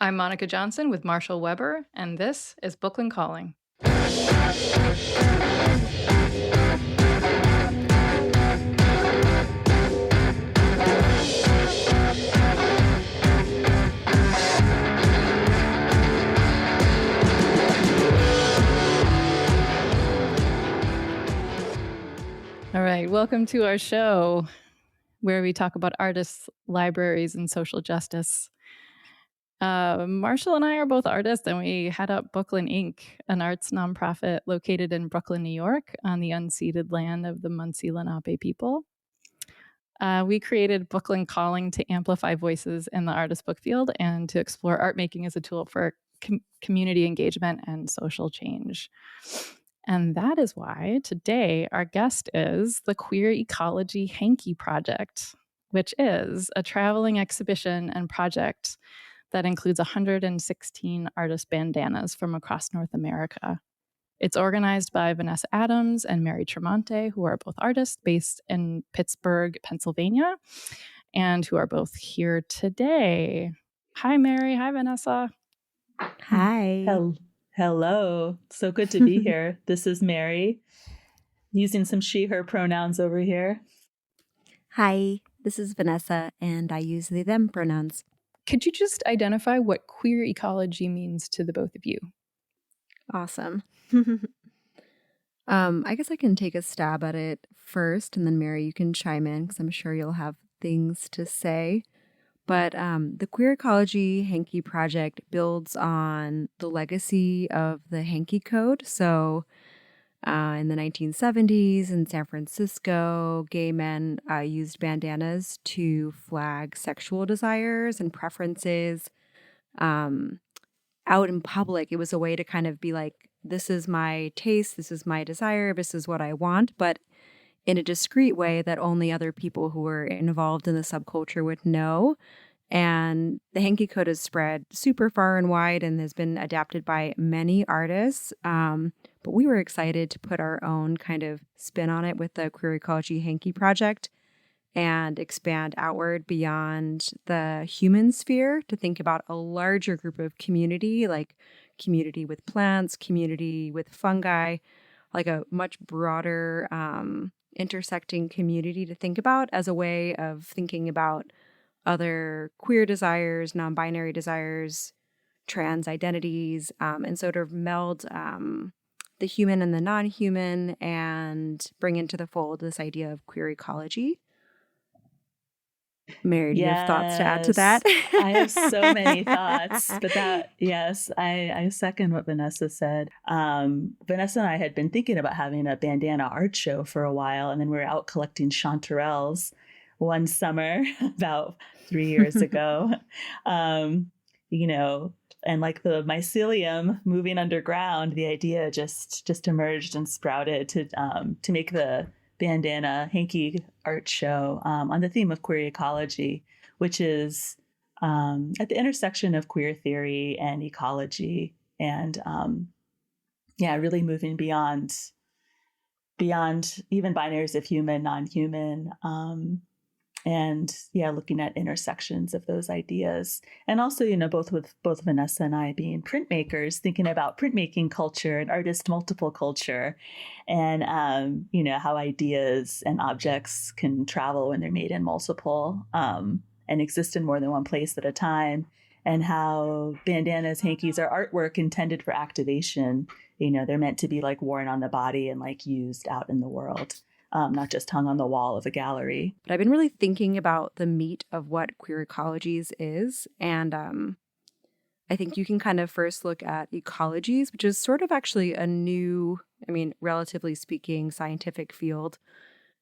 I'm Monica Johnson with Marshall Weber, and this is Bookland Calling. All right, welcome to our show where we talk about artists, libraries, and social justice. Marshall and I are both artists, and we head up Bookland Inc., an arts nonprofit located in Brooklyn, New York, on the unceded land of the Munsee Lenape people. We created Bookland Calling to amplify voices in the artist book field and to explore art making as a tool for community engagement and social change. And that is why today our guest is the Queer Ecology Hanky Project, which is a traveling exhibition and project that includes 116 artist bandanas from across North America. It's organized by Vanessa Adams and Mary Tremonte, who are both artists based in Pittsburgh, Pennsylvania, and who are both here today. Hi, Mary. Hi, Vanessa. Hi. Hello. So good to be here. This is Mary, using some she, her pronouns over here. Hi, this is Vanessa, and I use they, them pronouns. Could you just identify what queer ecology means to the both of you? Awesome. I guess I can take a stab at it first, and then Mary, you can chime in because I'm sure you'll have things to say. But the Queer Ecology Hanky Project builds on the legacy of the Hanky Code. So in the 1970s in San Francisco, gay men used bandanas to flag sexual desires and preferences out in public. It was a way to kind of be like, this is my taste, this is my desire, this is what I want, but in a discreet way that only other people who were involved in the subculture would know. And the Hanky Code has spread super far and wide and has been adapted by many artists. But we were excited to put our own kind of spin on it with the Queer Ecology Hanky Project and expand outward beyond the human sphere to think about a larger group of community, like community with plants, community with fungi, like a much broader intersecting community to think about as a way of thinking about other queer desires, non-binary desires, trans identities, and sort of meld the human and the non-human and bring into the fold this idea of queer ecology. Mary, do you have thoughts to add to that? I have so many thoughts, but I second what Vanessa said. Vanessa and I had been thinking about having a bandana art show for a while, and then we were out collecting chanterelles one summer about 3 years ago. And like the mycelium moving underground, the idea just emerged and sprouted to make the bandana hanky art show on the theme of queer ecology, which is at the intersection of queer theory and ecology, and really moving beyond even binaries of human, non-human, and looking at intersections of those ideas. And also, both Vanessa and I being printmakers, thinking about printmaking culture and artist multiple culture, and how ideas and objects can travel when they're made in multiple and exist in more than one place at a time, and how bandanas, hankies are artwork intended for activation. They're meant to be like worn on the body and like used out in the world. Not just hung on the wall of a gallery. But I've been really thinking about the meat of what queer ecologies is. And I think you can kind of first look at ecologies, which is sort of actually a new, relatively speaking, scientific field,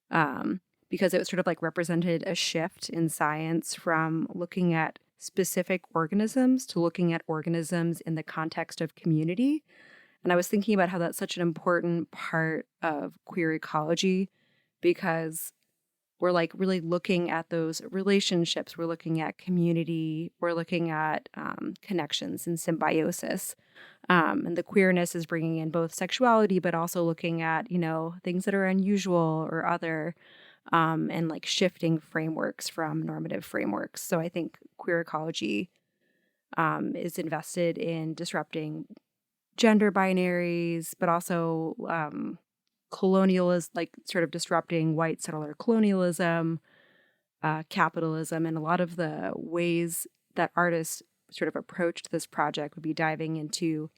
because it was sort of like represented a shift in science from looking at specific organisms to looking at organisms in the context of community. And I was thinking about how that's such an important part of queer ecology, because we're like really looking at those relationships. We're looking at community. We're looking at connections and symbiosis. And the queerness is bringing in both sexuality, but also looking at, things that are unusual or other, and like shifting frameworks from normative frameworks. So I think queer ecology is invested in disrupting gender binaries, but also colonialism, like sort of disrupting white settler colonialism, capitalism, and a lot of the ways that artists sort of approached this project would be diving into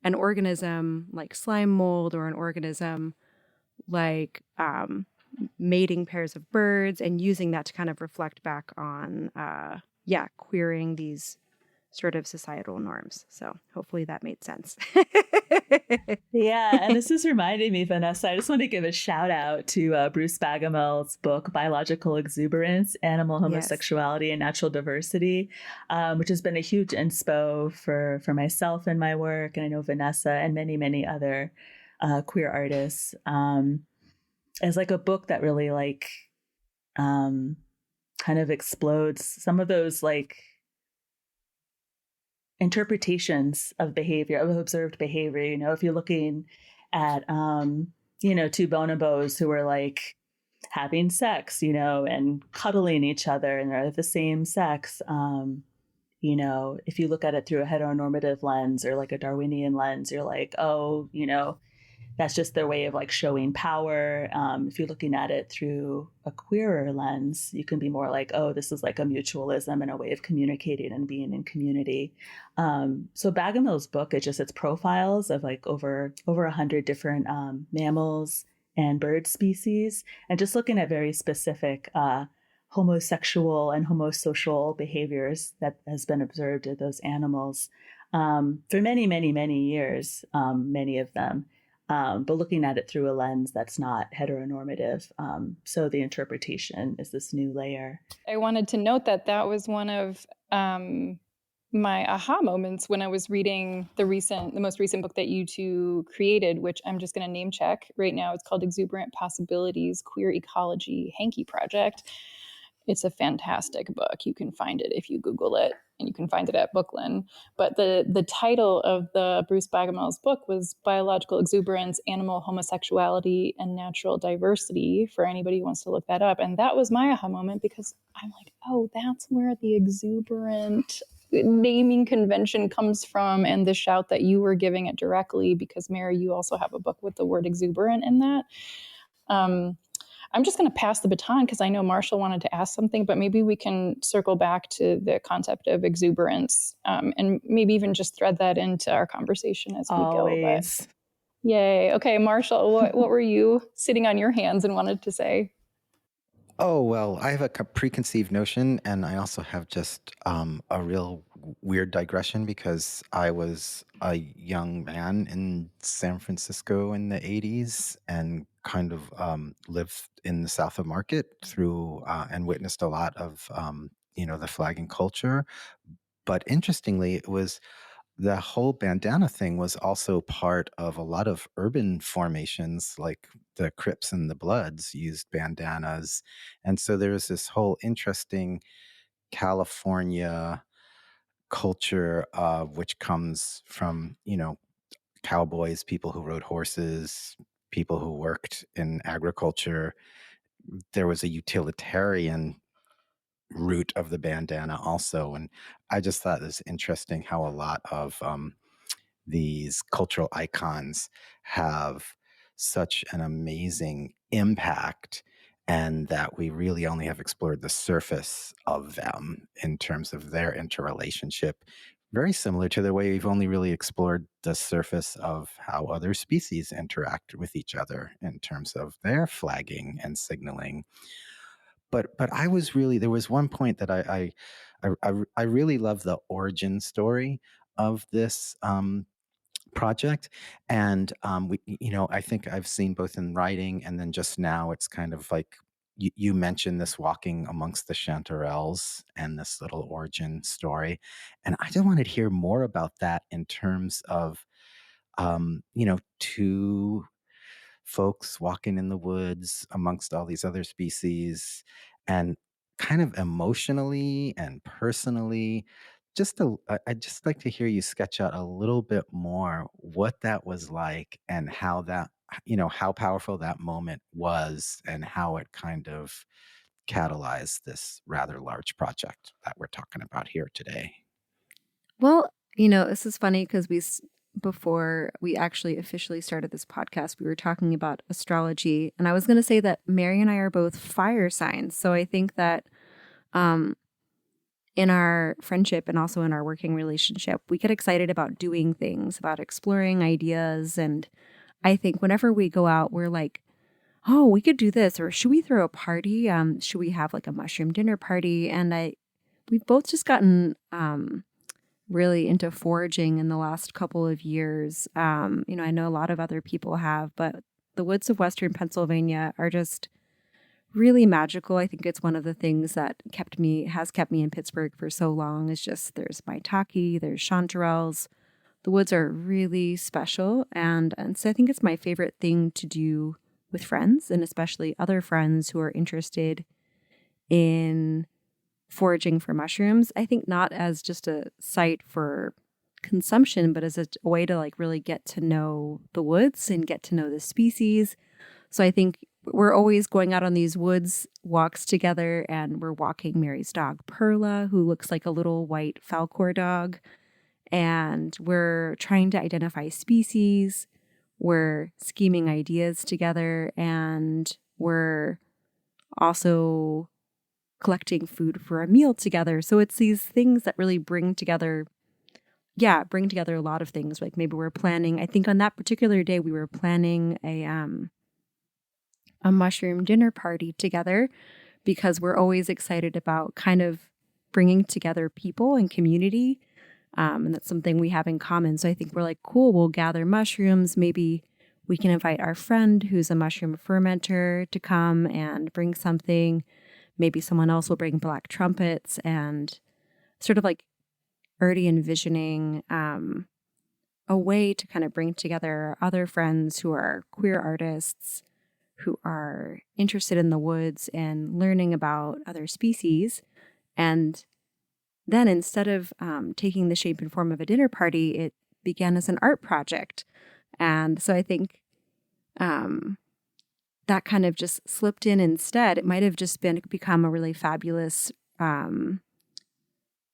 an organism like slime mold or an organism like mating pairs of birds and using that to kind of reflect back on, queering these sort of societal norms. So hopefully that made sense. Yeah, and this is reminding me, Vanessa, I just want to give a shout out to Bruce Bagamel's book, Biological Exuberance, Animal Yes. Homosexuality and Natural Diversity, which has been a huge inspo for myself and my work, and I know Vanessa and many, many other queer artists. It's like a book that really kind of explodes some of those interpretations of behavior, of observed behavior. If you're looking at two bonobos who are having sex, and cuddling each other, and they're the same sex, if you look at it through a heteronormative lens or a Darwinian lens, you're like, oh, that's just their way of showing power. If you're looking at it through a queerer lens, you can be more like, oh, this is a mutualism and a way of communicating and being in community. So Bagamel's book, it's profiles of over 100 different mammals and bird species, and just looking at very specific homosexual and homosocial behaviors that has been observed in those animals for many, many, many years, many of them. But looking at it through a lens that's not heteronormative. So the interpretation is this new layer. I wanted to note that was one of my aha moments when I was reading the most recent book that you two created, which I'm just going to name check right now. It's called Exuberant Possibilities, Queer Ecology Hanky Project. It's a fantastic book. You can find it if you Google it, and you can find it at Booklyn. But the title of the Bruce Bagamel's book was Biological Exuberance, Animal Homosexuality, and Natural Diversity, for anybody who wants to look that up. And that was my aha moment, because I'm like, oh, that's where the exuberant naming convention comes from, and the shout that you were giving it directly, because Mary, you also have a book with the word exuberant in that. I'm just going to pass the baton because I know Marshall wanted to ask something, but maybe we can circle back to the concept of exuberance, and maybe even just thread that into our conversation as we Always. go. But yay. Okay, Marshall, what were you sitting on your hands and wanted to say? Oh, well, I have a preconceived notion, and I also have just a real weird digression, because I was a young man in San Francisco in the 80s and kind of lived in the South of Market through and witnessed a lot of, the flagging culture. But interestingly, it was the whole bandana thing was also part of a lot of urban formations, like the Crips and the Bloods used bandanas. And so there was this whole interesting California culture, which comes from, cowboys, people who rode horses, people who worked in agriculture. There was a utilitarian root of the bandana also. And I just thought it was interesting how a lot of these cultural icons have such an amazing impact, and that we really only have explored the surface of them in terms of their interrelationship. Very similar to the way we've only really explored the surface of how other species interact with each other in terms of their flagging and signaling. But I was really, there was one point that I really love the origin story of this project. And I think I've seen both in writing and then just now it's kind of like you mentioned this walking amongst the chanterelles and this little origin story. And I just wanted to hear more about that in terms of, two folks walking in the woods amongst all these other species, and kind of emotionally and personally, I'd just like to hear you sketch out a little bit more what that was like, and how that, how powerful that moment was, and how it kind of catalyzed this rather large project that we're talking about here today. Well, this is funny because before we actually officially started this podcast, we were talking about astrology, and I was going to say that Mary and I are both fire signs. So I think that um, in our friendship and also in our working relationship, we get excited about doing things, about exploring ideas. And I think whenever we go out, we're like, oh, we could do this, or should we throw a party? Should we have like a mushroom dinner party? And we've both just gotten really into foraging in the last couple of years. I know a lot of other people have, but the woods of Western Pennsylvania are just really magical. I think it's one of the things that has kept me in Pittsburgh for so long. Is just there's maitake, there's chanterelles. The woods are really special, and so I think it's my favorite thing to do with friends, and especially other friends who are interested in foraging for mushrooms. I think not as just a site for consumption, but as a way to like really get to know the woods and get to know the species. So I think we're always going out on these woods walks together, and we're walking Mary's dog, Perla, who looks like a little white Falcor dog. And we're trying to identify species. We're scheming ideas together, and we're also collecting food for a meal together. So it's these things that really bring together a lot of things. Like maybe we're planning, I think on that particular day, we were planning a mushroom dinner party together because we're always excited about kind of bringing together people and community. And that's something we have in common. So I think we're like, cool, we'll gather mushrooms. Maybe we can invite our friend who's a mushroom fermenter to come and bring something. Maybe someone else will bring black trumpets, and sort of like already envisioning a way to kind of bring together other friends who are queer artists, who are interested in the woods and learning about other species. And then instead of taking the shape and form of a dinner party, it began as an art project. And so I think that kind of just slipped in instead. It might have just become a really fabulous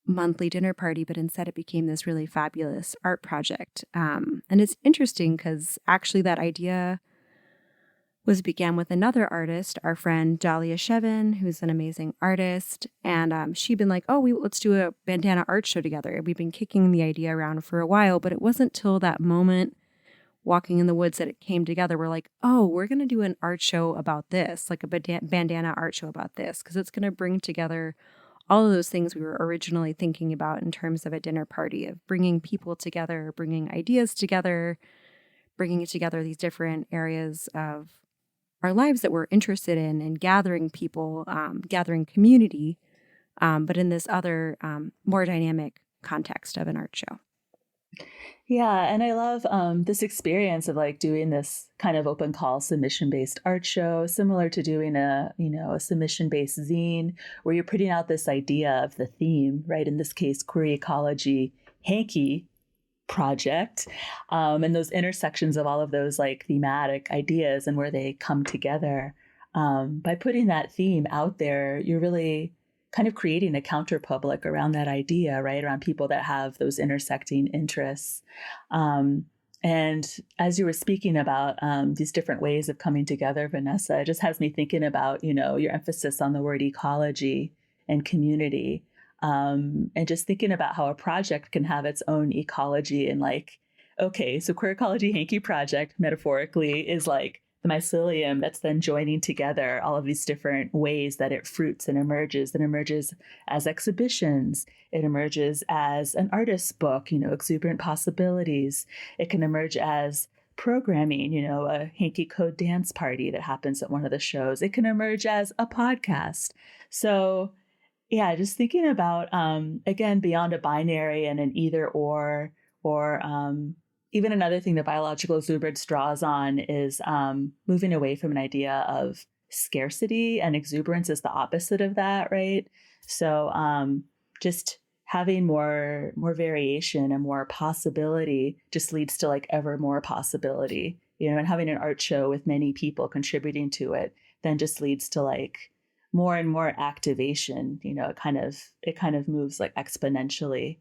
monthly dinner party, but instead it became this really fabulous art project. And it's interesting because actually that idea began with another artist, our friend Dahlia Shevin, who's an amazing artist. And she'd been like, oh, let's do a bandana art show together. We've been kicking the idea around for a while, but it wasn't till that moment walking in the woods that it came together. We're like, oh, we're going to do an art show about this, like a bandana art show about this, because it's going to bring together all of those things we were originally thinking about in terms of a dinner party, of bringing people together, bringing ideas together, bringing together these different areas of our lives that we're interested in, and gathering people, gathering community, but in this other more dynamic context of an art show. Yeah, and I love this experience of like doing this kind of open call submission-based art show, similar to doing a submission-based zine, where you're putting out this idea of the theme, right? In this case, Queer Ecology Hanky Project, and those intersections of all of those like thematic ideas and where they come together. By putting that theme out there, you're really kind of creating a counter public around that idea, right? Around people that have those intersecting interests. And as you were speaking about these different ways of coming together, Vanessa, it just has me thinking about, your emphasis on the word ecology and community. And just thinking about how a project can have its own ecology, and like, okay, so Queer Ecology Hanky Project metaphorically is like the mycelium that's then joining together all of these different ways that it fruits and emerges. It emerges as exhibitions. It emerges as an artist's book, exuberant possibilities. It can emerge as programming, a hanky code dance party that happens at one of the shows. It can emerge as a podcast. So yeah, just thinking about, again, beyond a binary and an either or even another thing that biological exuberance draws on is moving away from an idea of scarcity, and exuberance is the opposite of that, right? So just having more variation and more possibility just leads to like ever more possibility, and having an art show with many people contributing to it then just leads to like more and more activation. It kind of moves like exponentially.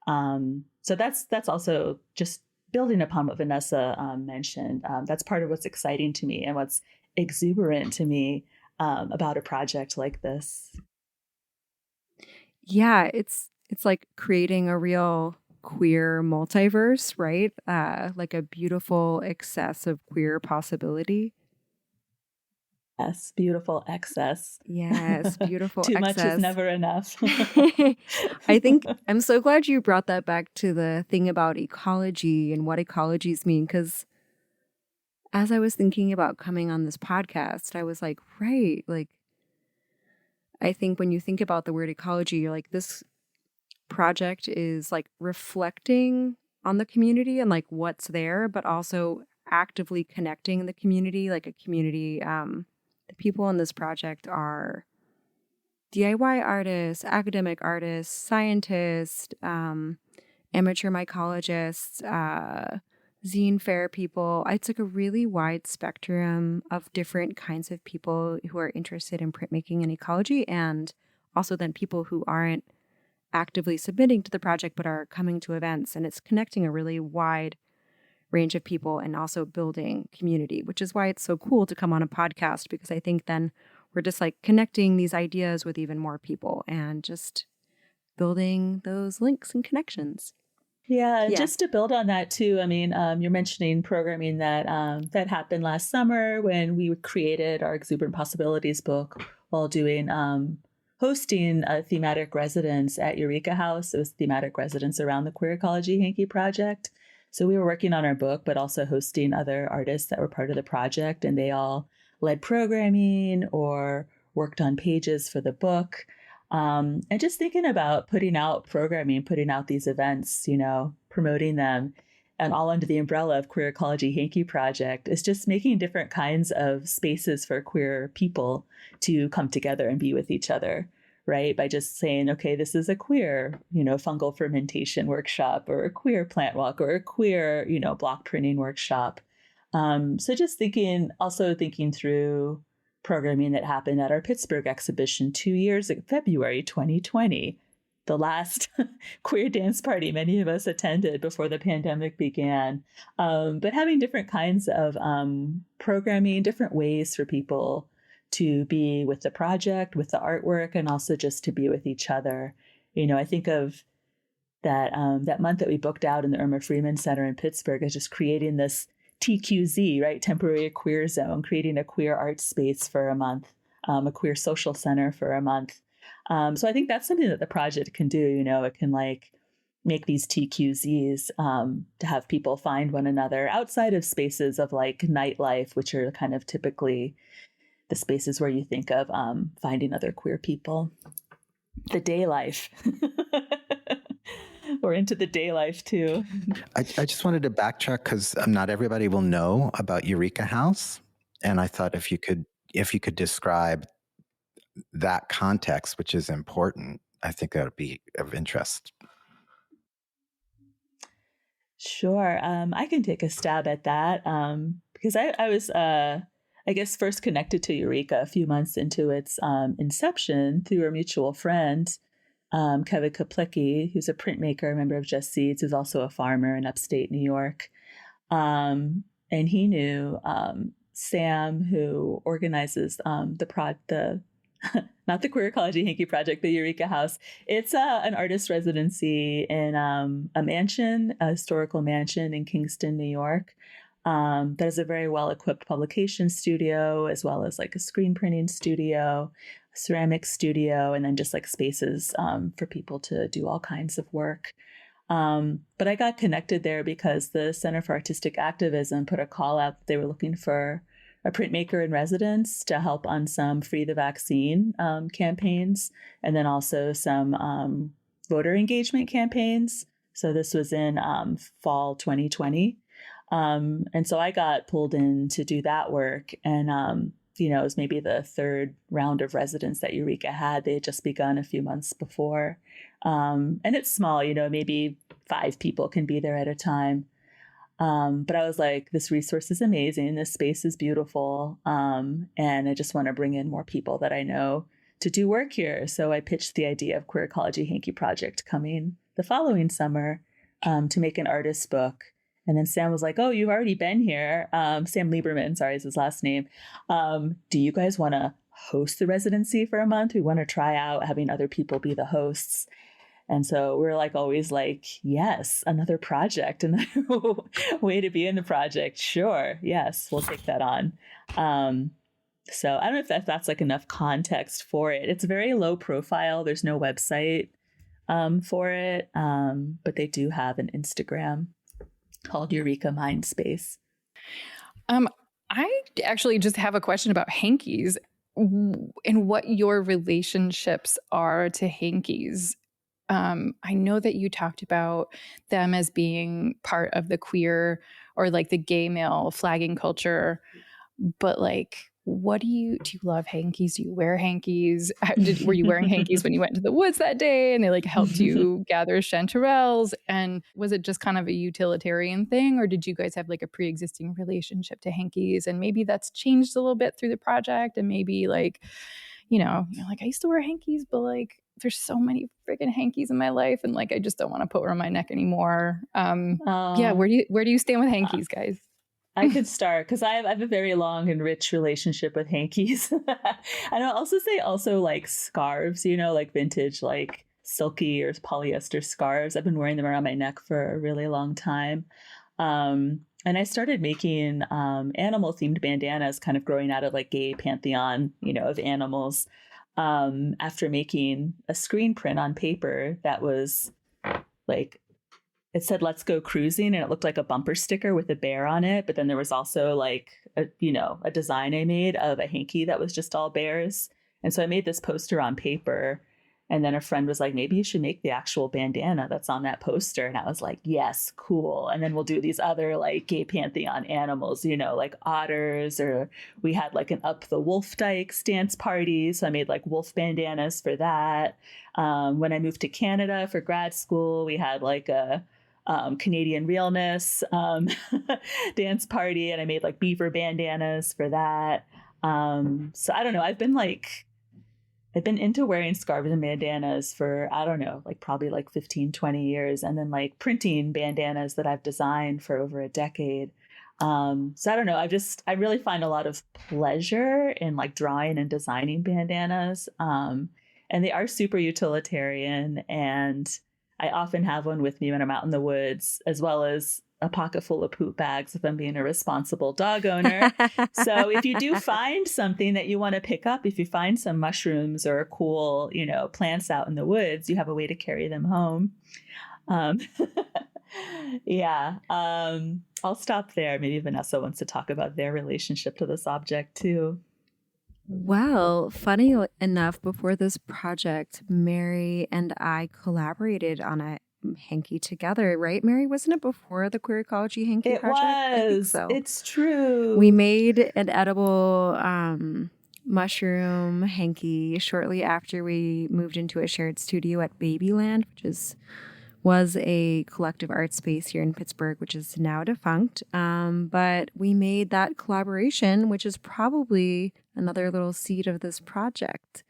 So that's also just building upon what Vanessa mentioned. That's part of what's exciting to me and what's exuberant to me about a project like this. Yeah, it's like creating a real queer multiverse, right? Like a beautiful excess of queer possibility. Yes, beautiful excess. Yes, beautiful Too much is excess. never enough. I think I'm so glad you brought that back to the thing about ecology and what ecologies mean, because as I was thinking about coming on this podcast, I was like, right, like, I think when you think about the word ecology, you're like, this project is like reflecting on the community and like what's there, but also actively connecting the community, like a community. The people in this project are DIY artists, academic artists, scientists, amateur mycologists, zine fair people. It's like a really wide spectrum of different kinds of people who are interested in printmaking and ecology, and also then people who aren't actively submitting to the project but are coming to events. And it's connecting a really wide range of people and also building community, which is why it's so cool to come on a podcast, because I think then we're just like connecting these ideas with even more people and just building those links and connections. Yeah, just to build on that too. I mean, you're mentioning programming that that happened last summer when we created our Exuberant Possibilities book while doing hosting a thematic residence at Eureka House. It was thematic residence around the Queer Ecology Hanky Project. So we were working on our book, but also hosting other artists that were part of the project, and they all led programming or worked on pages for the book. And just thinking about putting out programming, putting out these events, you know, promoting them, and all under the umbrella of Queer Ecology Hanky Project is just making different kinds of spaces for queer people to come together and be with each other, right? By just saying, okay, this is a queer, you know, fungal fermentation workshop, or a queer plant walk, or a queer, you know, block printing workshop. So just also thinking through programming that happened at our Pittsburgh exhibition 2 years ago, February 2020, the last queer dance party many of us attended before the pandemic began. But having different kinds of programming, different ways for people to be with the project, with the artwork, and also just to be with each other. You know, I think of that month that we booked out in the Irma Freeman Center in Pittsburgh as just creating this TQZ, right? Temporary queer zone, creating a queer art space for a month, a queer social center for a month. So I think that's something that the project can do. You know, it can like make these TQZs to have people find one another outside of spaces of like nightlife, which are kind of typically the spaces where you think of finding other queer people. The day life. We're into the day life too. I just wanted to backtrack because not everybody will know about Eureka House, and I thought if you could describe that context, which is important, I think that would be of interest. Sure, I can take a stab at that because I was, I guess, first connected to Eureka a few months into its inception through a mutual friend. Kevin Kaplicki, who's a printmaker, a member of Just Seeds, who's also a farmer in upstate New York. And he knew Sam, who organizes the not the Queer Ecology Hanky Project, the Eureka House. It's an artist residency in a mansion, a historical mansion in Kingston, New York. That is a very well-equipped publication studio, as well as like a screen printing studio, ceramic studio, and then just like spaces for people to do all kinds of work. But I got connected there because the Center for Artistic Activism put a call out that they were looking for a printmaker in residence to help on some Free the Vaccine campaigns, and then also some voter engagement campaigns. So this was in fall 2020. And so I got pulled in to do that work. And, you know, it was maybe the third round of residence that Eureka had. They had just begun a few months before. And it's small, you know, maybe 5 people can be there at a time. But I was like, this resource is amazing. This space is beautiful. And I just want to bring in more people that I know to do work here. So I pitched the idea of Queer Ecology Hanky Project coming the following summer to make an artist book. And then Sam was like, oh, you've already been here. Sam Lieberman, sorry, is his last name. Do you guys want to host the residency for a month? We want to try out having other people be the hosts. And so we're like always like, yes, another project, another way to be in the project. Sure. Yes, we'll take that on. So I don't know if that's like enough context for it. It's very low profile. There's no website for it. But they do have an Instagram called Eureka Mindspace. I actually just have a question about hankies and what your relationships are to hankies. I know that you talked about them as being part of the queer or like the gay male flagging culture, but like, what do you love hankies? Do you wear hankies? Were you wearing hankies when you went to the woods that day and they like helped you gather chanterelles? And was it just kind of a utilitarian thing, or did you guys have like a pre-existing relationship to hankies? And maybe that's changed a little bit through the project, and maybe like, you're like, I used to wear hankies, but like there's so many freaking hankies in my life, and like I just don't want to put one on my neck anymore. Yeah, where do you stand with hankies, guys? I could start because I have a very long and rich relationship with hankies. And I'll also say like scarves, like vintage, like silky or polyester scarves. I've been wearing them around my neck for a really long time. And I started making animal themed bandanas kind of growing out of like gay pantheon, of animals, after making a screen print on paper that was like, it said, let's go cruising. And it looked like a bumper sticker with a bear on it. But then there was also like, a design I made of a hanky that was just all bears. And so I made this poster on paper. And then a friend was like, maybe you should make the actual bandana that's on that poster. And I was like, yes, cool. And then we'll do these other like gay pantheon animals, like otters, or we had like an Up the Wolf Dykes dance party. So I made like wolf bandanas for that. When I moved to Canada for grad school, we had like a Canadian realness dance party, and I made like beaver bandanas for that. So I don't know. I've been into wearing scarves and bandanas for, I don't know, like probably like 15, 20 years, and then like printing bandanas that I've designed for over a decade. So I don't know. I really find a lot of pleasure in like drawing and designing bandanas. And they are super utilitarian, and I often have one with me when I'm out in the woods, as well as a pocket full of poop bags if I'm being a responsible dog owner. So if you do find something that you want to pick up, if you find some mushrooms or cool, plants out in the woods, you have a way to carry them home. Yeah. I'll stop there. Maybe Vanessa wants to talk about their relationship to this object too. Well, funny enough, before this project, Mary and I collaborated on a hanky together, right, Mary? Wasn't it before the Queer Ecology Hanky Project? It was. I think so. It's true. We made an edible mushroom hanky shortly after we moved into a shared studio at Babyland, which was a collective art space here in Pittsburgh, which is now defunct. But we made that collaboration, which is probably another little seed of this project.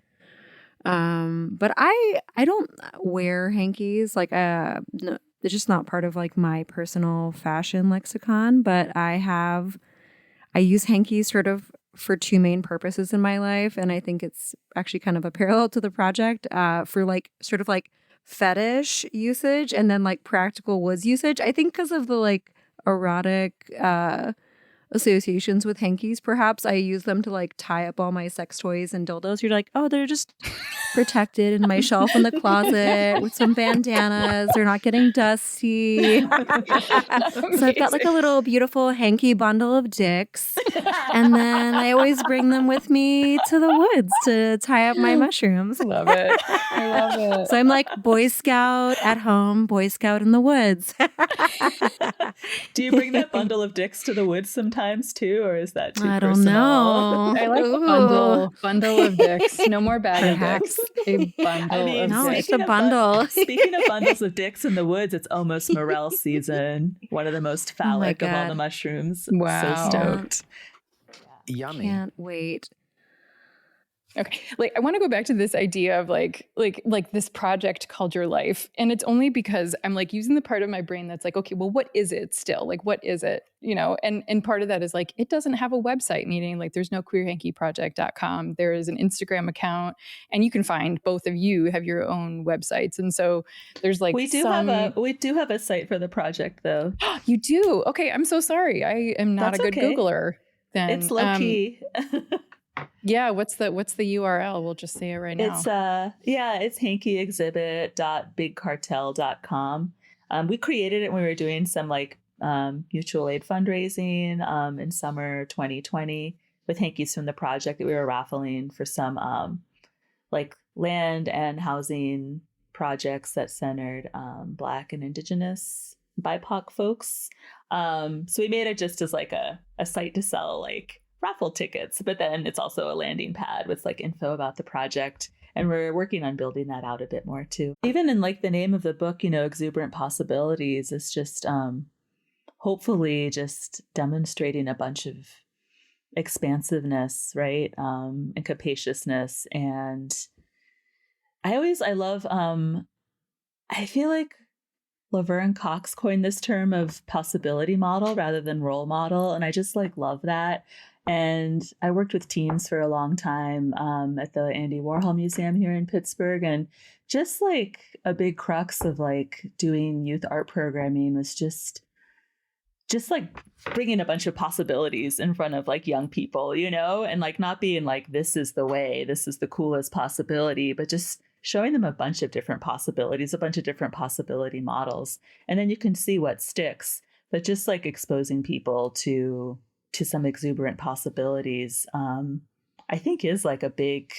But I don't wear hankies. Like, no, it's just not part of like my personal fashion lexicon. But I use hankies sort of for two main purposes in my life, and I think it's actually kind of a parallel to the project. For like sort of like fetish usage, and then like practical woods usage. I think because of the like erotic associations with hankies, perhaps I use them to like tie up all my sex toys and dildos. You're like, oh, they're just protected in my shelf in the closet with some bandanas. They're not getting dusty. So I've got like a little beautiful hanky bundle of dicks. And then I always bring them with me to the woods to tie up my mushrooms. Love it. I love it. So I'm like Boy Scout at home, Boy Scout in the woods. Do you bring that bundle of dicks to the woods sometimes too, or is that too personal? I don't know. I like a bundle of dicks. No more bag of dicks. A bundle of dicks. Just a bundle. Speaking of bundles of dicks in the woods, it's almost morel season. One of the most phallic of all the mushrooms. Wow. So stoked. Yummy. Can't wait. Okay. Like, I want to go back to this idea of like this project called your life. And it's only because I'm like using the part of my brain that's like, okay, well, what is it still? Like, what is it? You know, and part of that is like, it doesn't have a website, meaning like there's no queerhankyproject.com. There is an Instagram account, and you can find, both of you have your own websites. And so there's like we do have a site for the project though. You do? Okay. I'm so sorry. I am not That's a good okay. Googler then. It's low key. Yeah, what's the URL? We'll just say it right now. It's hankyexhibit.bigcartel.com. We created it when we were doing some like mutual aid fundraising in summer 2020 with hankies from the project that we were raffling for some like land and housing projects that centered Black and Indigenous BIPOC folks. So we made it just as like a site to sell like raffle tickets, but then it's also a landing pad with like info about the project, and we're working on building that out a bit more too. Even in like the name of the book, you know, Exuberant Possibilities, is just hopefully just demonstrating a bunch of expansiveness, right, and capaciousness. And I love I feel like Laverne Cox coined this term of possibility model rather than role model, and I just like love that. And I worked with teens for a long time at the Andy Warhol Museum here in Pittsburgh. And just like a big crux of like doing youth art programming was just like bringing a bunch of possibilities in front of like young people, you know, and like not being like, this is the way, this is the coolest possibility, but just showing them a bunch of different possibilities, a bunch of different possibility models. And then you can see what sticks, but just like exposing people to some exuberant possibilities, I think is like a big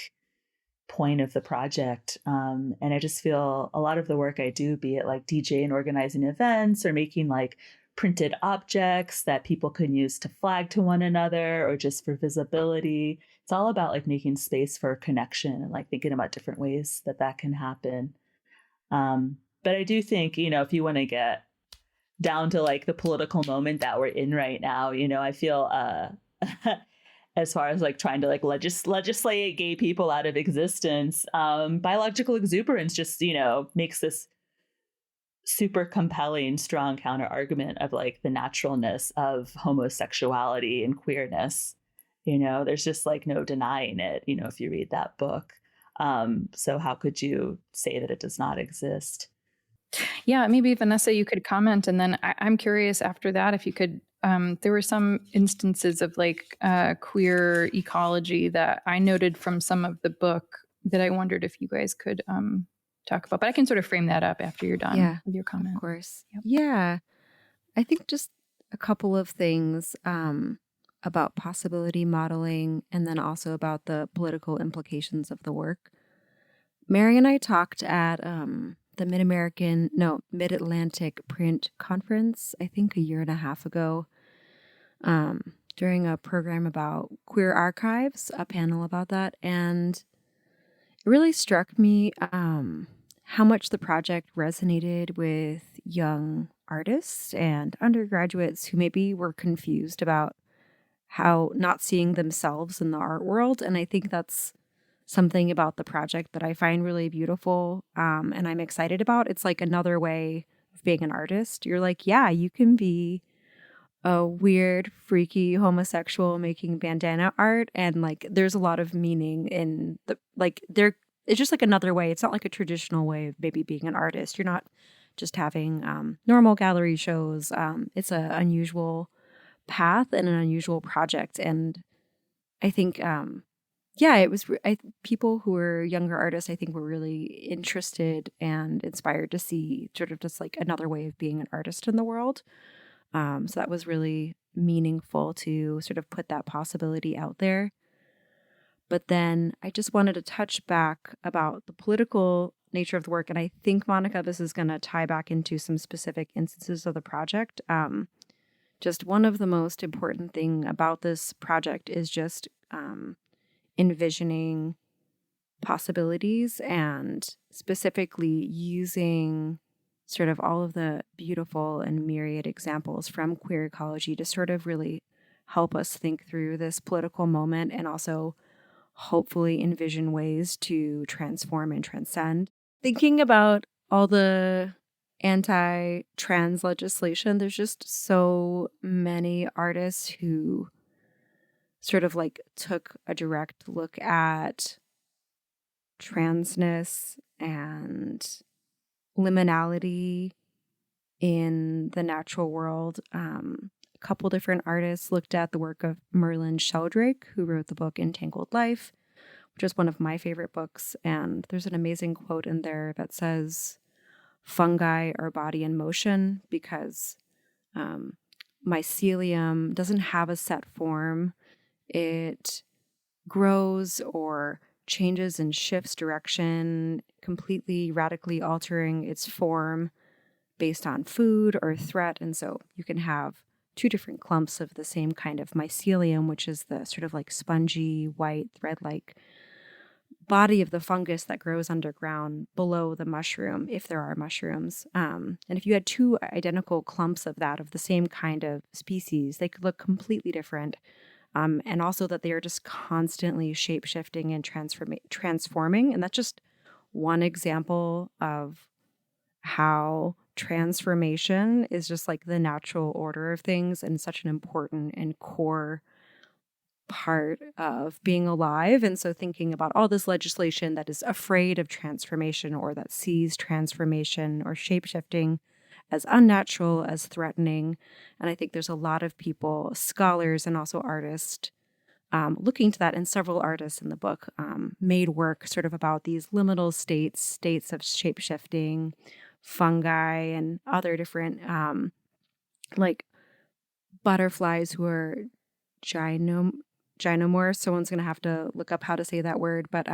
point of the project. And I just feel a lot of the work I do, be it like DJ and organizing events or making like printed objects that people can use to flag to one another or just for visibility. It's all about like making space for connection and like thinking about different ways that can happen. But I do think, you know, if you want to get down to like the political moment that we're in right now, you know, I feel as far as like trying to like legislate gay people out of existence, biological exuberance just, you know, makes this super compelling, strong counter argument of like the naturalness of homosexuality and queerness. You know, there's just like no denying it, you know, if you read that book. So how could you say that it does not exist? Yeah, maybe Vanessa, you could comment, and then I'm curious after that if you could. There were some instances of like queer ecology that I noted from some of the book that I wondered if you guys could talk about. But I can sort of frame that up after you're done with your comment. Of course. Yep. Yeah, I think just a couple of things about possibility modeling, and then also about the political implications of the work. Mary and I talked at the Mid-Atlantic Print Conference, I think a year and a half ago, during a program about queer archives, a panel about that. And it really struck me how much the project resonated with young artists and undergraduates who maybe were confused about how not seeing themselves in the art world. And I think that's something about the project that I find really beautiful, and I'm excited about. It's like another way of being an artist. You're like, yeah, you can be a weird, freaky homosexual making bandana art, and like there's a lot of meaning in the like there. It's just like another way. It's not like a traditional way of maybe being an artist. You're not just having normal gallery shows. It's an unusual path and an unusual project, and I think it was people who were younger artists, I think, were really interested and inspired to see sort of just like another way of being an artist in the world. So that was really meaningful to sort of put that possibility out there. But then I just wanted to touch back about the political nature of the work. And I think, Monica, this is going to tie back into some specific instances of the project. Just one of the most important thing about this project is just envisioning possibilities and specifically using sort of all of the beautiful and myriad examples from queer ecology to sort of really help us think through this political moment, and also hopefully envision ways to transform and transcend. Thinking about all the anti-trans legislation, there's just so many artists who sort of like took a direct look at transness and liminality in the natural world. A couple different artists looked at the work of Merlin Sheldrake, who wrote the book Entangled Life, which is one of my favorite books. And there's an amazing quote in there that says, "Fungi are body in motion," because mycelium doesn't have a set form. It grows or changes and shifts direction, completely radically altering its form based on food or threat. And so you can have two different clumps of the same kind of mycelium, which is the sort of like spongy, white, thread-like body of the fungus that grows underground below the mushroom, if there are mushrooms. And if you had two identical clumps of that, of the same kind of species, they could look completely different. And also that they are just constantly shape-shifting and transforming. And that's just one example of how transformation is just like the natural order of things and such an important and core part of being alive. And so thinking about all this legislation that is afraid of transformation or that sees transformation or shape-shifting as unnatural, as threatening. And I think there's a lot of people, scholars and also artists, looking to that. And several artists in the book made work sort of about these liminal states of shape-shifting, fungi, and other different like butterflies who are gynomorphs. Someone's going to have to look up how to say that word. But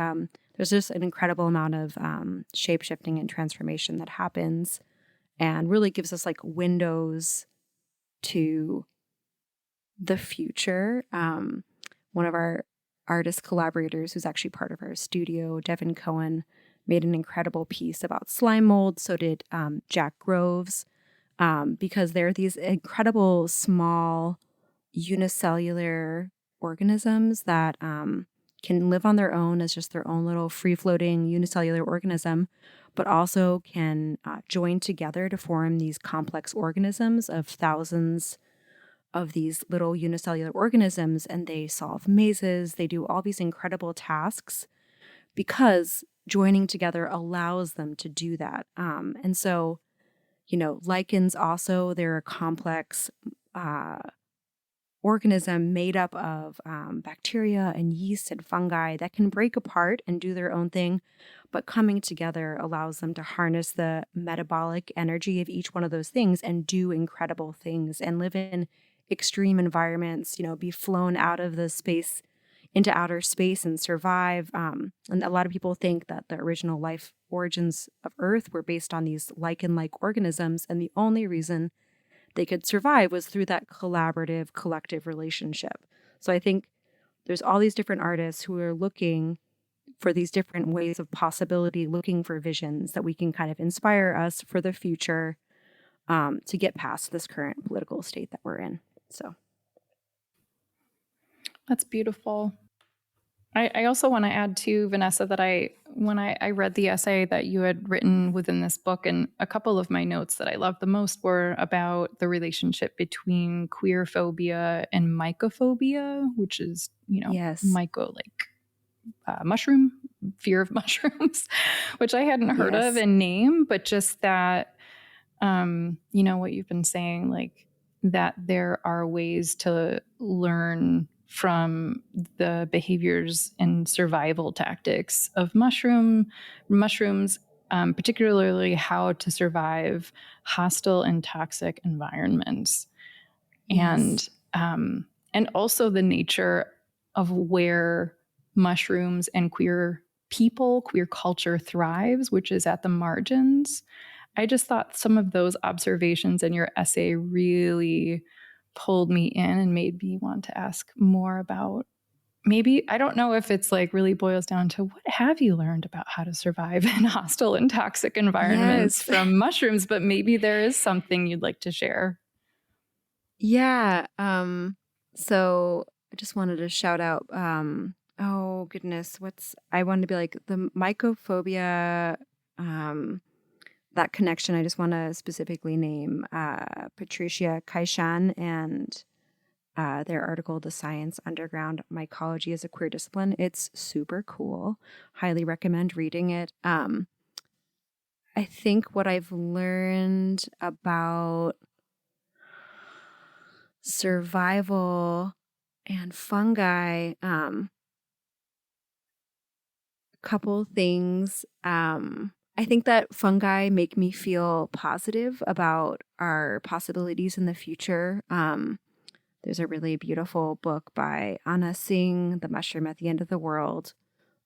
there's just an incredible amount of shape-shifting and transformation that happens and really gives us like windows to the future. One of our artist collaborators, who's actually part of our studio, Devin Cohen, made an incredible piece about slime mold. So did Jack Groves, because they're these incredible small unicellular organisms that can live on their own as just their own little free-floating unicellular organism, but also can join together to form these complex organisms of thousands of these little unicellular organisms. And they solve mazes. They do all these incredible tasks because joining together allows them to do that. And so, lichens also, they're a complex organism made up of bacteria and yeast and fungi that can break apart and do their own thing, but coming together allows them to harness the metabolic energy of each one of those things and do incredible things and live in extreme environments, be flown out of the space into outer space and survive. And a lot of people think that the original life origins of Earth were based on these lichen-like organisms, and the only reason they could survive was through that collaborative, collective relationship. So I think there's all these different artists who are looking for these different ways of possibility, looking for visions that we can kind of inspire us for the future, to get past this current political state that we're in. So that's beautiful. I also want to add to Vanessa that when I read the essay that you had written within this book, and a couple of my notes that I loved the most were about the relationship between queer phobia and mycophobia, which is, yes, myco, like mushroom, fear of mushrooms, which I hadn't heard of in name, but just that, what you've been saying, like that there are ways to learn from the behaviors and survival tactics of mushrooms, particularly how to survive hostile and toxic environments. Yes. And also the nature of where mushrooms and queer people, queer culture thrives, which is at the margins. I just thought some of those observations in your essay really pulled me in and made me want to ask more about, maybe, I don't know if it's like really boils down to what have you learned about how to survive in hostile and toxic environments from mushrooms, but maybe there is something you'd like to share. Yeah. So I just wanted to shout out, oh goodness, I wanted to be like the mycophobia, that connection. I just want to specifically name Patricia Kaishan and their article, The Science Underground Mycology as a Queer Discipline. It's super cool. Highly recommend reading it. I think what I've learned about survival and fungi, couple things. I think that fungi make me feel positive about our possibilities in the future. There's a really beautiful book by Anna Singh, The Mushroom at the End of the World,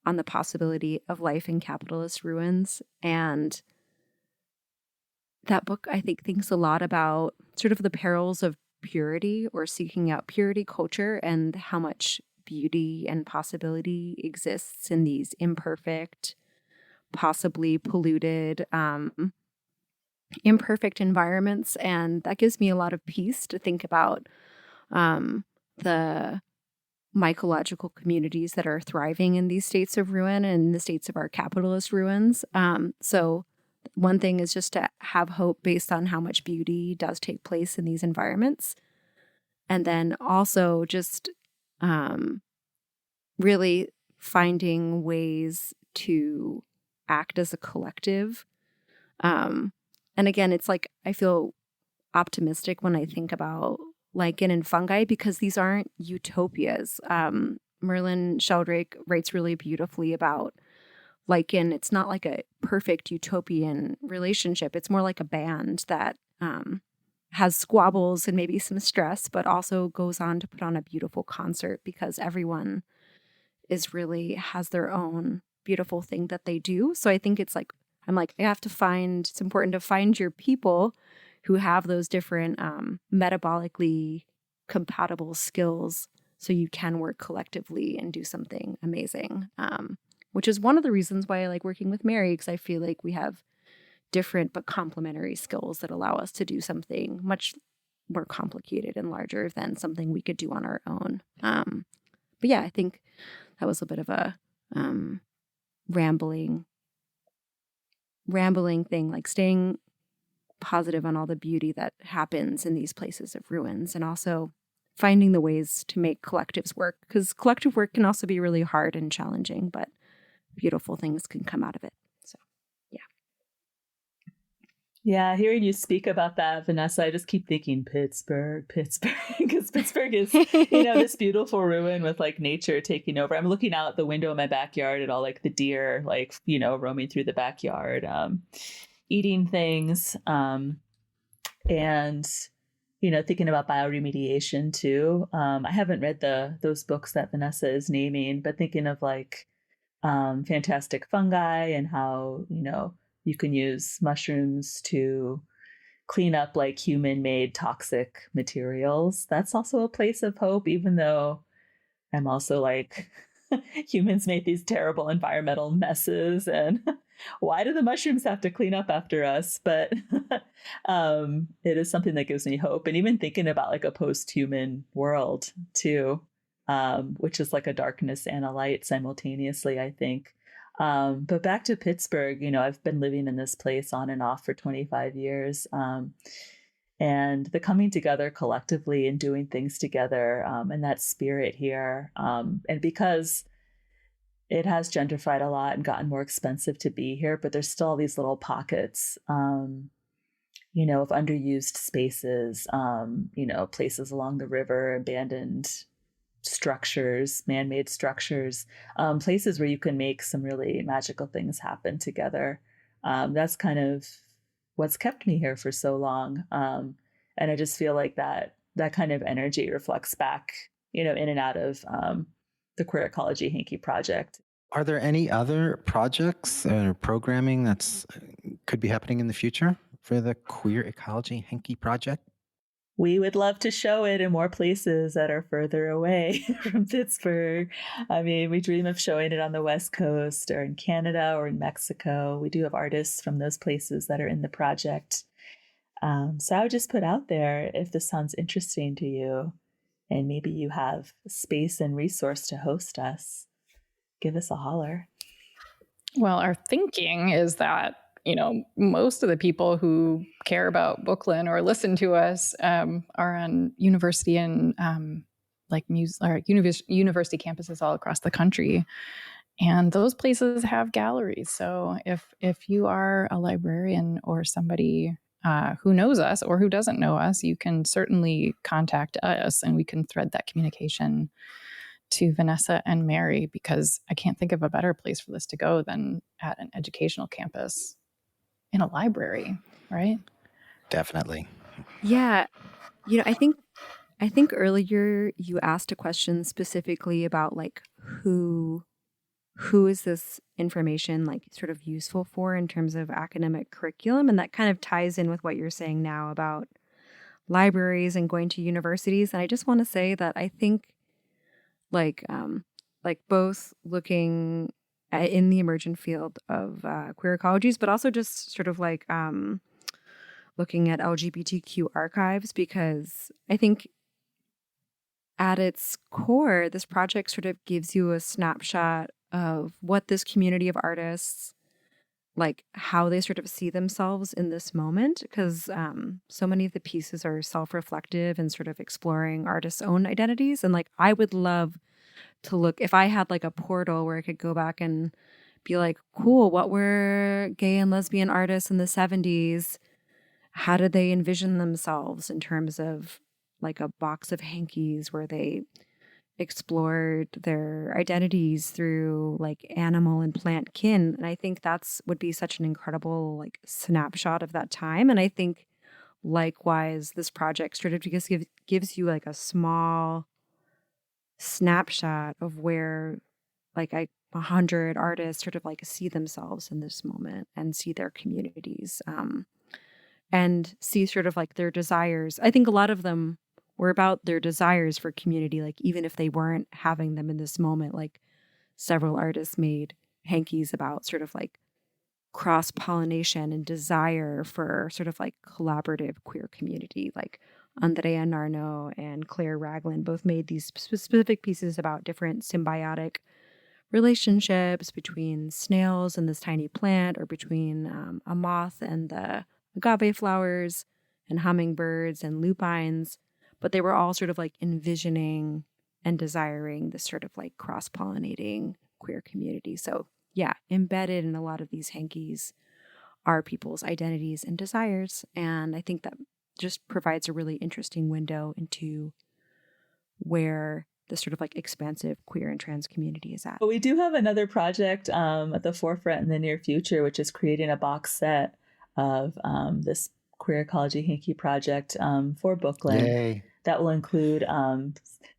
on the possibility of life in capitalist ruins. And that book, I think, thinks a lot about sort of the perils of purity or seeking out purity culture and how much beauty and possibility exists in these imperfect, possibly polluted, imperfect environments. And that gives me a lot of peace to think about the mycological communities that are thriving in these states of ruin and the states of our capitalist ruins. So one thing is just to have hope based on how much beauty does take place in these environments. And then also just really finding ways to act as a collective. And again, it's like I feel optimistic when I think about lichen and fungi because these aren't utopias. Merlin Sheldrake writes really beautifully about lichen. It's not like a perfect utopian relationship. It's more like a band that has squabbles and maybe some stress, but also goes on to put on a beautiful concert because everyone has their own beautiful thing that they do. So I think it's important to find your people who have those different metabolically compatible skills so you can work collectively and do something amazing, which is one of the reasons why I like working with Mary, because I feel like we have different but complementary skills that allow us to do something much more complicated and larger than something we could do on our own. But yeah, I think that was a bit of a rambling thing, like staying positive on all the beauty that happens in these places of ruins and also finding the ways to make collectives work, because collective work can also be really hard and challenging, but beautiful things can come out of it. So yeah, hearing you speak about that, Vanessa, I just keep thinking Pittsburgh, because Pittsburgh is, this beautiful ruin with like nature taking over. I'm looking out the window in my backyard at all like the deer, like, roaming through the backyard, eating things, and, thinking about bioremediation too. I haven't read those books that Vanessa is naming, but thinking of like fantastic fungi and how, you can use mushrooms to clean up like human-made toxic materials. That's also a place of hope, even though I'm also like, humans make these terrible environmental messes, and why do the mushrooms have to clean up after us? But it is something that gives me hope. And even thinking about like a post-human world too, which is like a darkness and a light simultaneously, I think. But back to Pittsburgh, I've been living in this place on and off for 25 years. And the coming together collectively and doing things together, and that spirit here. And because it has gentrified a lot and gotten more expensive to be here, but there's still these little pockets, of underused spaces, places along the river, abandoned structures, man-made structures, places where you can make some really magical things happen together. That's kind of what's kept me here for so long. And I just feel like that kind of energy reflects back, in and out of the Queer Ecology Hanky Project. Are there any other projects or programming that's could be happening in the future for the Queer Ecology Hanky Project? We would love to show it in more places that are further away from Pittsburgh. I mean, we dream of showing it on the West Coast or in Canada or in Mexico. We do have artists from those places that are in the project. So I would just put out there, if this sounds interesting to you and maybe you have space and resource to host us, give us a holler. Well, our thinking is that, most of the people who care about Brooklyn or listen to us are on university and university campuses all across the country. And those places have galleries. So if you are a librarian or somebody who knows us or who doesn't know us, you can certainly contact us and we can thread that communication to Vanessa and Mary, because I can't think of a better place for this to go than at an educational campus in a library, right? Definitely. Yeah. I think earlier you asked a question specifically about like who is this information like sort of useful for in terms of academic curriculum, and that kind of ties in with what you're saying now about libraries and going to universities. And I just want to say that I think like both looking in the emergent field of queer ecologies, but also just sort of like looking at LGBTQ archives, because I think at its core, this project sort of gives you a snapshot of what this community of artists, like how they sort of see themselves in this moment, because so many of the pieces are self-reflective and sort of exploring artists' own identities. And like, I would love to look, if I had like a portal where I could go back and be like, cool, what were gay and lesbian artists in the 70s? How did they envision themselves in terms of like a box of hankies where they explored their identities through like animal and plant kin? And I think that's would be such an incredible like snapshot of that time. And I think likewise, this project sort of just gives you like a small snapshot of where like 100 artists sort of like see themselves in this moment and see their communities and see sort of like their desires. I think a lot of them were about their desires for community, like even if they weren't having them in this moment. Like several artists made hankies about sort of like cross-pollination and desire for sort of like collaborative queer community. Like Andrea Narno and Claire Ragland both made these specific pieces about different symbiotic relationships between snails and this tiny plant, or between a moth and the agave flowers, and hummingbirds and lupines. But they were all sort of like envisioning and desiring this sort of like cross-pollinating queer community. So yeah, embedded in a lot of these hankies are people's identities and desires. And I think that just provides a really interesting window into where the sort of like expansive queer and trans community is at. But we do have another project at the forefront in the near future, which is creating a box set of this Queer Ecology Hanky Project for Brooklyn. Yay. That will include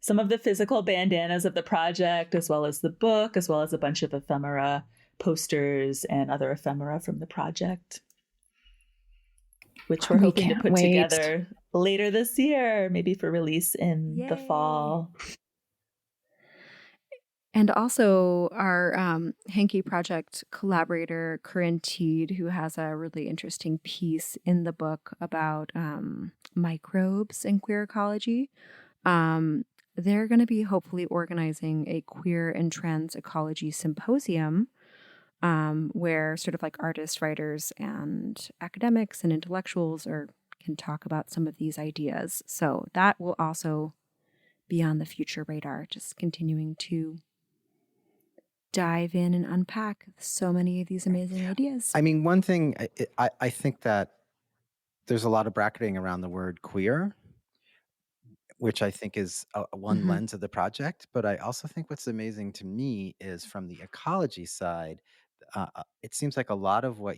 some of the physical bandanas of the project, as well as the book, as well as a bunch of ephemera, posters, and other ephemera from the project, which we're hoping to put together later this year, maybe for release in the fall. And also our Hanky Project collaborator, Corinne Teed, who has a really interesting piece in the book about microbes and queer ecology. They're going to be hopefully organizing a queer and trans ecology symposium where sort of like artists, writers, and academics and intellectuals can talk about some of these ideas. So that will also be on the future radar, just continuing to dive in and unpack so many of these amazing ideas. I mean, one thing, I think that there's a lot of bracketing around the word queer, which I think is one lens of the project. But I also think what's amazing to me is from the ecology side, it seems like a lot of what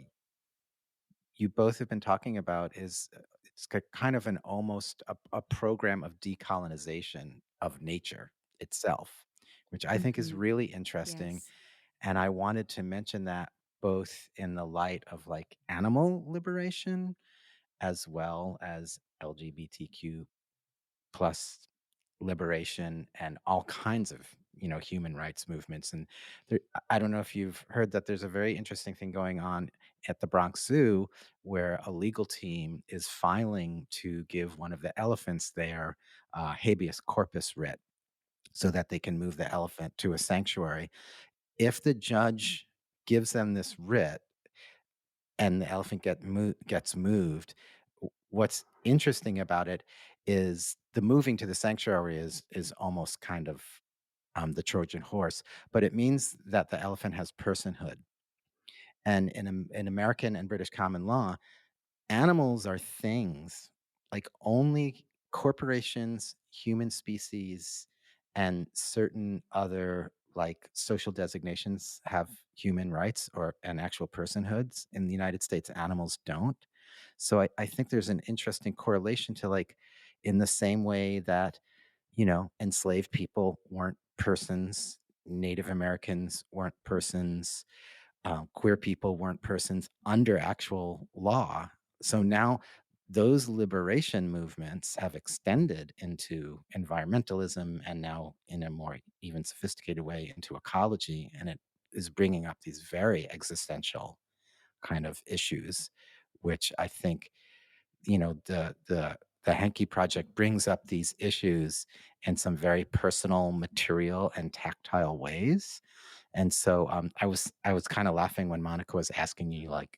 you both have been talking about is it's kind of an almost a program of decolonization of nature itself, which I think is really interesting. Yes. And I wanted to mention that both in the light of like animal liberation as well as LGBTQ plus liberation and all kinds of human rights movements. And I don't know if you've heard that there's a very interesting thing going on at the Bronx Zoo, where a legal team is filing to give one of the elephants there habeas corpus writ so that they can move the elephant to a sanctuary. if the judge gives them this writ and the elephant gets moved, what's interesting about it is the moving to the sanctuary is almost kind of the Trojan horse, but it means that the elephant has personhood. And in American and British common law, animals are things. Like only corporations, human species, and certain other like social designations have human rights or an actual personhoods. In the United States, animals don't. So I think there's an interesting correlation to like in the same way that, enslaved people weren't persons, Native Americans weren't persons, queer people weren't persons under actual law. So now those liberation movements have extended into environmentalism and now in a more even sophisticated way into ecology. And it is bringing up these very existential kind of issues, which I think, the Hanky Project brings up these issues in some very personal, material, and tactile ways. And so I was kind of laughing when Monica was asking you, like,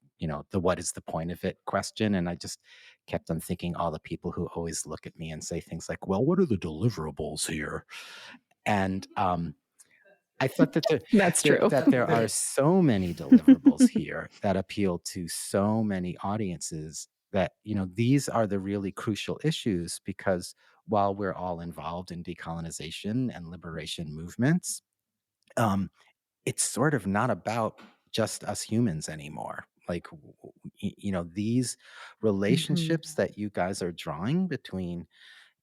the what is the point of it question. And I just kept on thinking all the people who always look at me and say things like, well, what are the deliverables here? And I thought that That's true. that there are so many deliverables here that appeal to so many audiences that, these are the really crucial issues, because while we're all involved in decolonization and liberation movements, it's sort of not about just us humans anymore. Like, these relationships that you guys are drawing between,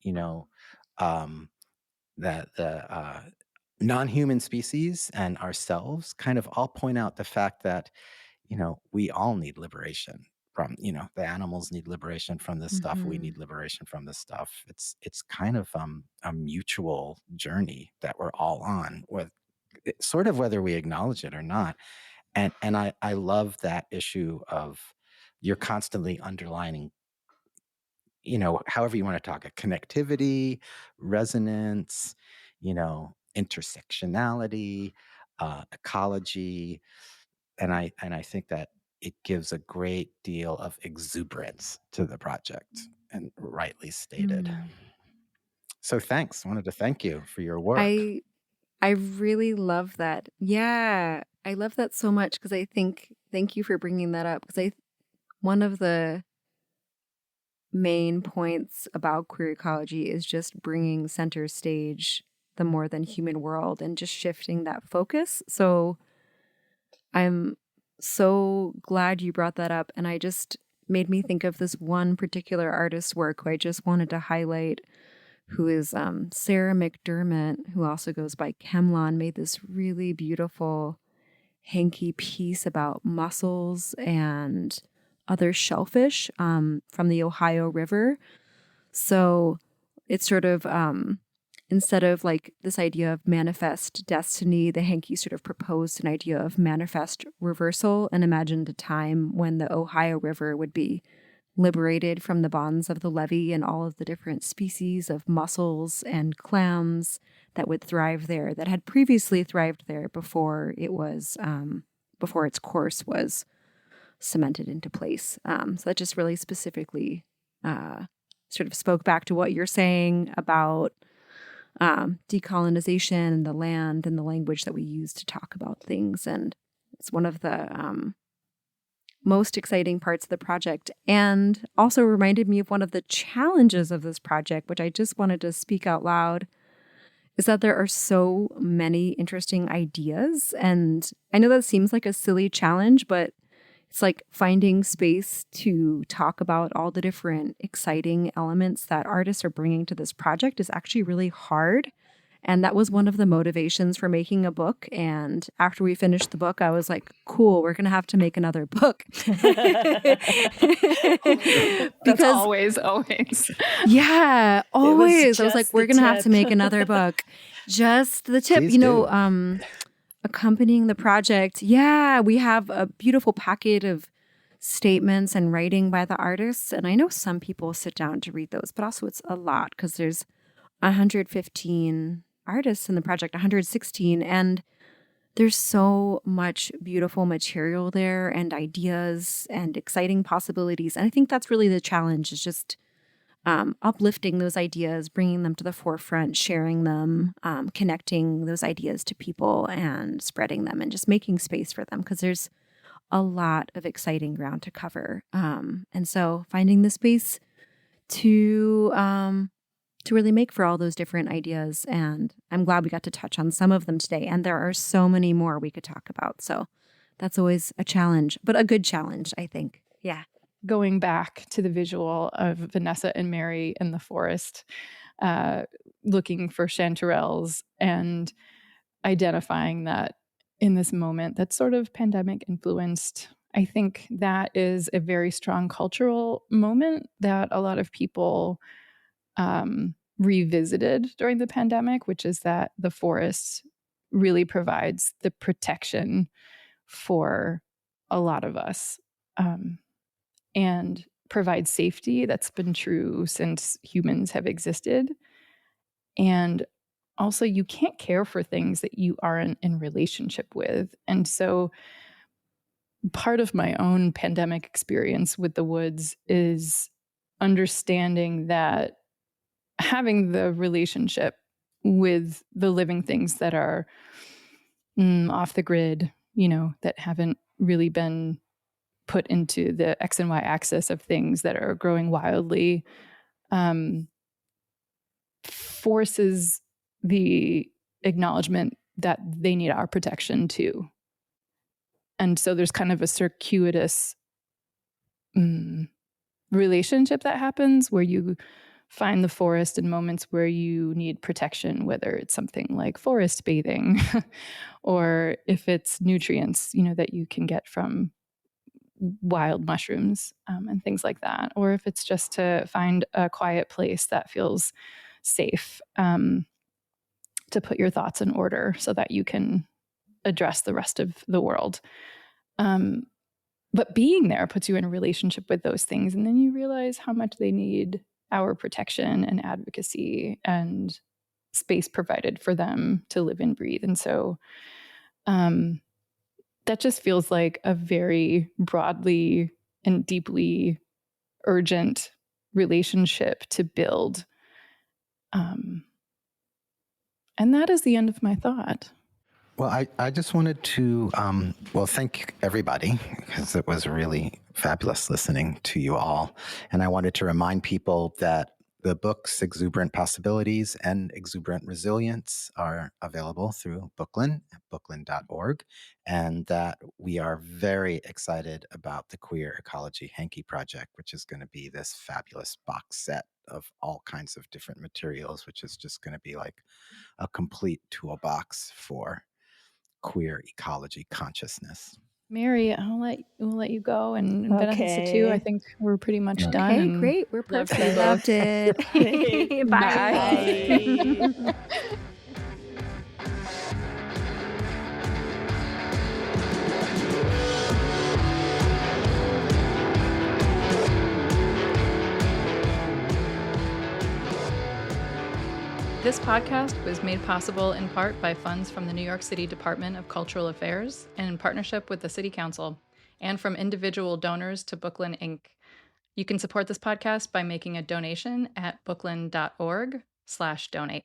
you know, um, the non-human species and ourselves kind of all point out the fact that, we all need liberation from, the animals need liberation from this stuff. We need liberation from this stuff. It's kind of a mutual journey that we're all on, with sort of whether we acknowledge it or not. And I love that issue of you're constantly underlining, however you want to talk it, connectivity, resonance, intersectionality, ecology. And I think that it gives a great deal of exuberance to the project, and rightly stated. So thanks. Wanted to thank you for your work. I really love that. Yeah, I love that so much because thank you for bringing that up, because one of the main points about queer ecology is just bringing center stage the more than human world and just shifting that focus. So I'm so glad you brought that up, and I just made me think of this one particular artist's work who I just wanted to highlight, who is Sarah McDermott, who also goes by Chemlon, made this really beautiful hanky piece about mussels and other shellfish from the Ohio River. So it's sort of, instead of like this idea of manifest destiny, the hanky sort of proposed an idea of manifest reversal and imagined a time when the Ohio River would be liberated from the bonds of the levee and all of the different species of mussels and clams that would thrive there, that had previously thrived there before it was before its course was cemented into place. So that just really specifically sort of spoke back to what you're saying about decolonization and the land and the language that we use to talk about things. And it's one of the most exciting parts of the project, and also reminded me of one of the challenges of this project, which I just wanted to speak out loud, is that there are so many interesting ideas. And I know that seems like a silly challenge, but it's like finding space to talk about all the different exciting elements that artists are bringing to this project is actually really hard. And that was one of the motivations for making a book. And after we finished the book, I was like, cool, we're going to have to make another book. That's always. Yeah, always. I was like, we're going to have to make another book. Just the tip, Please do. Accompanying the project. Yeah, we have a beautiful packet of statements and writing by the artists. And I know some people sit down to read those, but also it's a lot because there's 115 artists in the project, 116. And there's so much beautiful material there and ideas and exciting possibilities. And I think that's really the challenge, is just uplifting those ideas, bringing them to the forefront, sharing them, connecting those ideas to people and spreading them and just making space for them, because there's a lot of exciting ground to cover. And so finding the space to really make for all those different ideas. And I'm glad we got to touch on some of them today. And there are so many more we could talk about. So that's always a challenge, but a good challenge, I think. Yeah. Going back to the visual of Vanessa and Mary in the forest, looking for chanterelles and identifying that in this moment that's sort of pandemic influenced. I think that is a very strong cultural moment that a lot of people revisited during the pandemic, which is that the forest really provides the protection for a lot of us, and provides safety. That's been true since humans have existed. And also, you can't care for things that you aren't in relationship with. And so part of my own pandemic experience with the woods is understanding that having the relationship with the living things that are off the grid, that haven't really been put into the X and Y axis of things that are growing wildly, forces the acknowledgement that they need our protection too. And so there's kind of a circuitous relationship that happens where you find the forest in moments where you need protection, whether it's something like forest bathing or if it's nutrients, that you can get from wild mushrooms and things like that, or if it's just to find a quiet place that feels safe to put your thoughts in order so that you can address the rest of the world. But being there puts you in a relationship with those things, and then you realize how much they need our protection and advocacy and space provided for them to live and breathe. And so that just feels like a very broadly and deeply urgent relationship to build. And that is the end of my thought. Well, I just wanted to, thank everybody, because it was really fabulous listening to you all. And I wanted to remind people that the books Exuberant Possibilities and Exuberant Resilience are available through Booklyn at booklyn.org, and that we are very excited about the Queer Ecology Hanky Project, which is going to be this fabulous box set of all kinds of different materials, which is just going to be like a complete toolbox for queer ecology consciousness. Mary, we'll let you go, and Vanessa too. I think we're pretty much done. Okay, great. We're perfect. Loved it. Bye. Bye. This podcast was made possible in part by funds from the New York City Department of Cultural Affairs and in partnership with the City Council, and from individual donors to Booklyn Inc. You can support this podcast by making a donation at booklyn.org/donate.